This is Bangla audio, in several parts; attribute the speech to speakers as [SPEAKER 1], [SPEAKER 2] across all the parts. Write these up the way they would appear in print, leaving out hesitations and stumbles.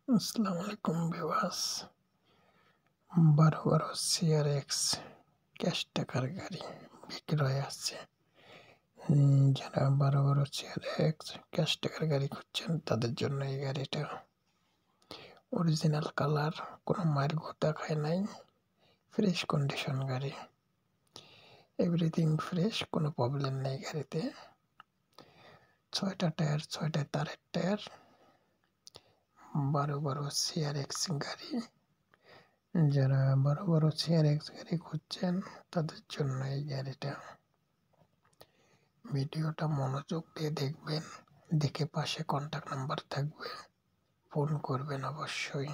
[SPEAKER 1] আসসালামু আলাইকুম ভিউয়ার্স। 12 CRX ক্যাশ টাকার গাড়ি বিক্রয় আছে। যারা 12 CRX ক্যাশ টাকার গাড়ি খুঁজছেন তাদের জন্য এই গাড়িটা। অরিজিনাল কালার, কোনো মায়ের গোতা খায় নাই, ফ্রেশ কন্ডিশন গাড়ি, এভরিথিং ফ্রেশ, কোনো প্রবলেম নেই গাড়িতে। 6টা টায়ার, 6টায় তারের টায়ার। 12 CRX গাড়ি। যারা 12 CRX গাড়ি খুঁজছেন তাদের জন্য এই গাড়িটা। ভিডিওটা মনোযোগ দিয়ে দেখবেন, দেখে পাশে কন্টাক্ট নাম্বার থাকবে, ফোন করবেন অবশ্যই।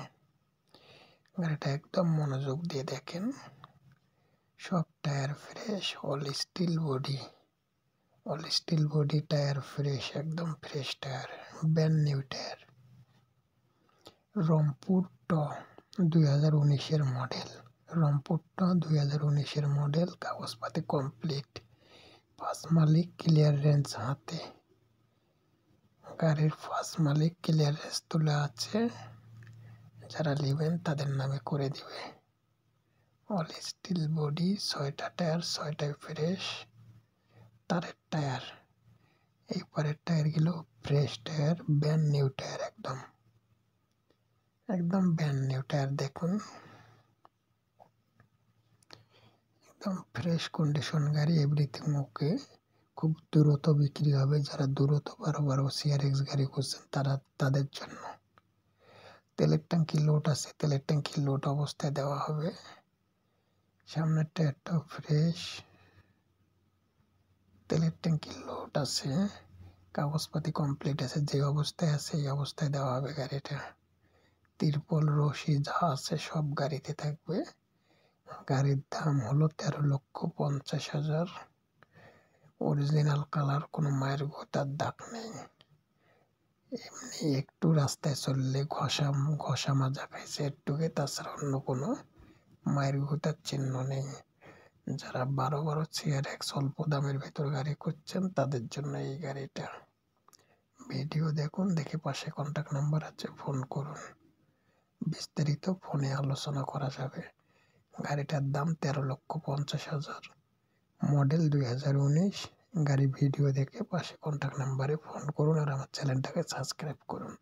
[SPEAKER 1] গাড়িটা একদম মনোযোগ দিয়ে দেখেন। সব tyre fresh, all steel body tyre fresh, একদম fresh tyre, brand new tyre. Rangpur ট 2019-এর মডেল। রংপুর ট 2019-এর মডেল, কাগজপাতি কমপ্লিট, ফার্স্ট মালিক ক্লিয়ারেন্স হাতে। গাড়ির ফার্স্ট মালিক ক্লিয়ারেন্স তোলা আছে, যারা নেবেন তাদের নামে করে দিবে। অল স্টিল বডি, 6টা টায়ার, 6টাই ফ্রেশ, তারের টায়ার। এই পরের টায়ারগুলো fresh tyre, brand new tyre, একদম ব্র্যান্ড নিউ টায়ার। দেখুন, একদম ফ্রেশ কন্ডিশন গাড়ি, এভরিথিং ওকে। খুব দ্রুত বিক্রি হবে। যারা দ্রুত 12 CRX গাড়ি খুঁজছেন তাদের জন্য। তেলের ট্যাঙ্কি লোড আছে, তেলের ট্যাঙ্কি লোড অবস্থায় দেওয়া হবে। সামনের টায়ারটাও ফ্রেশ, তেলের ট্যাঙ্কি লোড আছে, কাগজপাতি কমপ্লিট আছে। যে অবস্থায় আছে এই অবস্থায় দেওয়া হবে গাড়িটা। তিরপল রশি যা আছে সব গাড়িতে থাকবে। গাড়ির দাম হলো 13,50,000। অরিজিনাল কালার, কোনো মায়ের গোতার দাগ নেই। এমনি একটু রাস্তায় চললে ঘষা মাজা খাইছে একটুকে, তাছাড়া অন্য কোনো মায়ের গোতার চিহ্ন নেই। যারা 12 CRX অল্প দামের ভেতর গাড়ি খুঁজছেন তাদের জন্য এই গাড়িটা। ভিডিও দেখুন, দেখে পাশে কন্টাক্ট নাম্বার আছে, ফোন করুন, বিস্তারিত ফোনে আলোচনা করা যাবে। গাড়িটার দাম 13,50,000, মডেল 2019। গাড়ি ভিডিও দেখে পাশে কন্টাক্ট নাম্বারে ফোন করুন আর আমার চ্যানেলটাকে সাবস্ক্রাইব করুন।